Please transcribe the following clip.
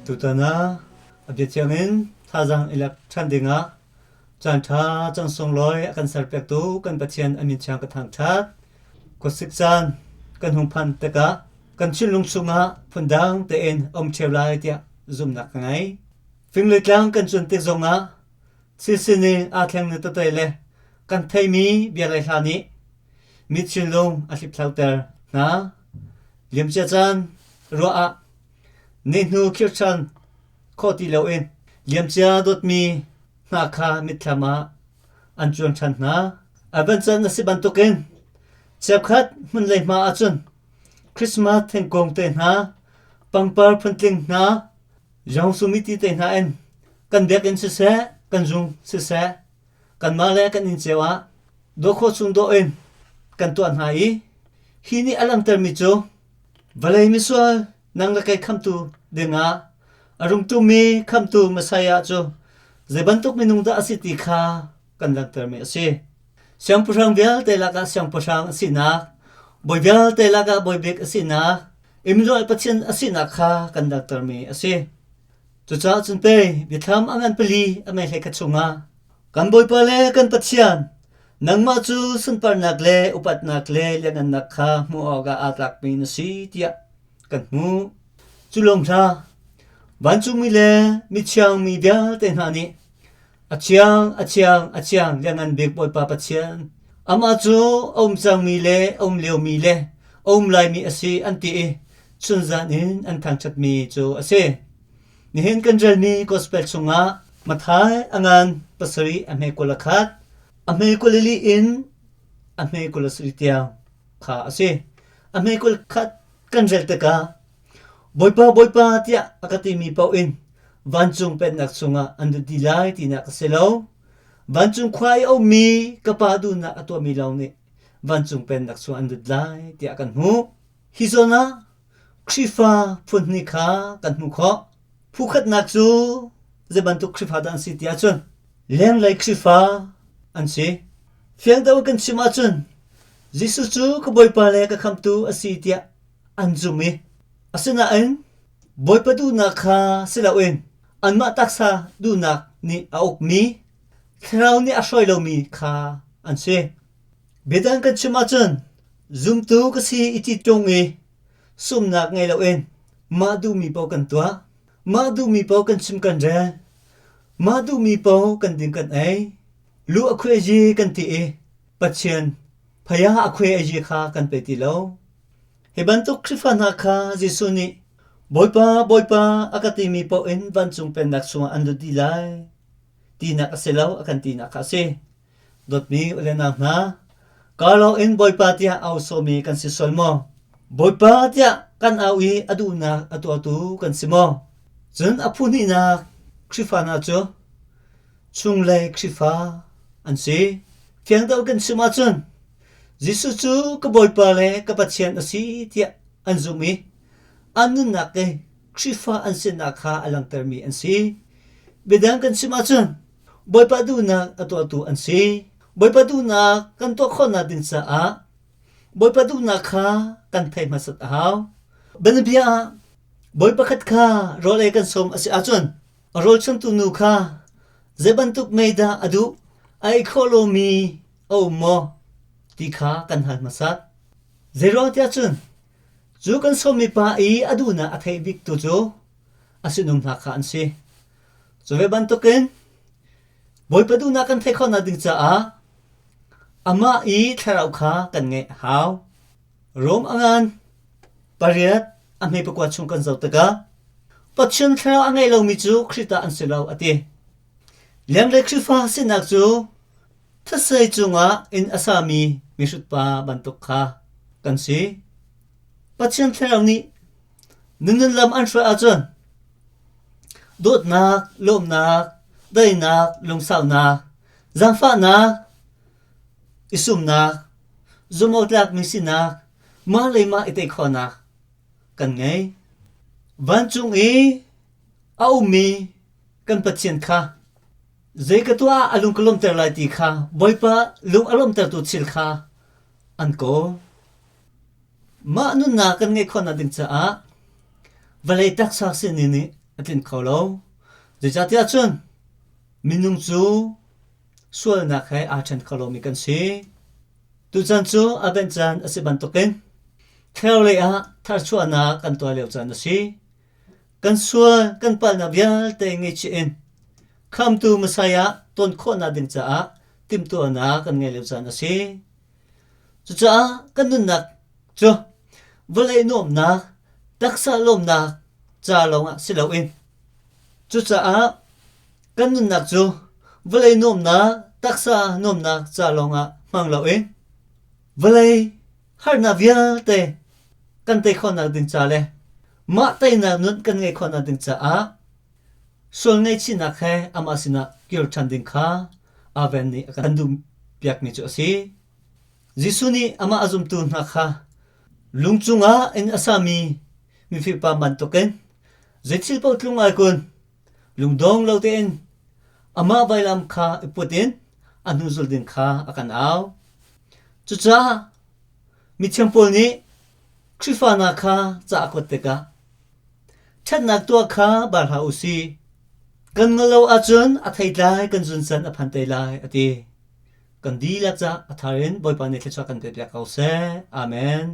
tutana abiachangin thajang ilak thandinga chantha changsongloi akan sarpek tu kan pathian amin chang ka thang that ko sikchan kan hungphan teka kan chilung sunga phundang te en chewlai tia zumna ngai fingletlang kan chun te zonga sisini athlang ne toile kan thaimi bialai hlani michilung ahlip thlauter na limcha chan roa nehnu khirchan khoti loin limcha dot mi na kha mithlama anchuan chan na abanchan nasiban token chapkhat munlei ma achun Christmas thengkong te na pangpar phantling na jong sumiti te na en kan bek en se kan jung se kan male kan in chewa do kho chung do en kan to an hai hini alam ter mi chu valai mi so nang la kai kham tu denga arung tu mi kham tu masaya chu zeban tok minung da asiti kha kan lang ter mi ase siang pusang bial te la ka siang pusang asina boy bial te la ka boy bek asina imro pathian asina kha kan dak ter mi ase chu cha chun pe bitham angan pali ame he khachunga kan boy pale kan pathian nangma chu sunpar nakle upat nakle lengan nakha mu aga atak mi na si tia kan mu chulong tha ban chu mi le mi chiang mi bia te hani achiang lengan bek boy pa pathian ama chu om chang mi le om leo mi le om lai mi ase anti e chunzanin an thang chat mi chu ase nihin kan jal mi gospel chunga mathai angan pasari ame kolakhat ame kolili in ame kolasritia kha ase ame kol khat kan jal taka boypa tia akati mi pau in vanchung pet nak chunga andu dilai tina kaselo vanchung khwai o mi kapadu na atwa mi launi vanchung pen nak chu andu dilai tia kan hu hizona khifa phunni kha kan hu kho phukhat nak chu zebantuk khifa dan si tia chun leng lai khifa an si fiang daw kan sima chun jisu chu ko boypa le ka kham tu asi tia anjumi asina en boypa du na kha silawen anma taksa du na ni aok mi thrau ni asoi lo mi kha an si bedan kan sima chun zum tu ka si iti tong e sum nak ngai lo en ma du mi pau kan tua ma du mi pau kan sim kan re ma du mi pau kan ding kan ai lu akhwe ji kan ti e pathian phaya akhwe ji kha kan pe ti lo heban tok khifana kha jisu ni boypa akati mi pau en van chung pen nak sunga andu di lai tina ka selo akan tina ka se dot mi ulena na kalo en boypa tia au so mi kan si solmo boypa tia kan awi aduna atu kan simo chun aphuni na khifana cho chung lai khifa an si fiang daw kan sima chun jisu chu ka boypa le ka pathian asi tia an zumi anun na ke khifa an sin na kha alang termi an si bedang kan sima chun boypa du na atu an si boypa du na kan to khona din sa a boypa du na kha kan thai masat haw benbia boypa khat kha role kan som asi achun rol chun tu nu kha zebantuk meida adu ai kholomi o mo ti kha kan hal masat zero tia chun chu kan somi pa i aduna athai bik tu chu asinum na kha an si so ve ban token boy padu na kan thai khona ding cha a ama i tharau kha kan nge haw rom angan pariat ame pakwa chung kan zau taka pachun tharau angai lo mi chu khrita an selo ati lem le khifa sinak chu thasai chunga in asami misut pa bantuk kha kan si pachun tharau ni nun lam an shwa achon dot nak lom nak dai nak lungsau nak zamfa nak isum nak zumot lak misinak ma lei ma ite khona kan ngai van chung e au mi kan pathian kha zai ka tua alung kolom ter lai ti kha boypa lung alom ter tu chil kha an ko ma nun na kan ngai khona ding cha a valai tak sa sin ni atin kholo je jatia chun minung chu sual na khai a chan kholo mi kan si tu chan chu aben chan asiban token khele a thar chuana kan to leo chan si kan sual kan pal na vial te ngi chin kham tu masaya ton kho na ding cha tim tu na kan nge leo chan si chu cha kan nun nak chu vale nom na taksa lom na cha longa silawin chu cha kan nun nak chu vale nom na taksa nom na cha longa mang lawin vale har na vial te kan te khon na ding cha le ma te na nun kan nge khon na ding cha sol ngai chi na khe amasina kir chan ding kha aven ni kan dum piak ni chu si jisuni ama azum tu na kha lungchunga in asami mi fi pa man token zechil po tlungai kun lungdong lo ten ama bailam kha iputin anuzul din kha akan aw chucha mi champol ni krifana kha cha akoteka chat nak to kha bar ha usi kan ngalo achun athai lai kan jun san aphan te lai ati kan di la cha atharin boy pa ne thlecha kan te pya kau se amen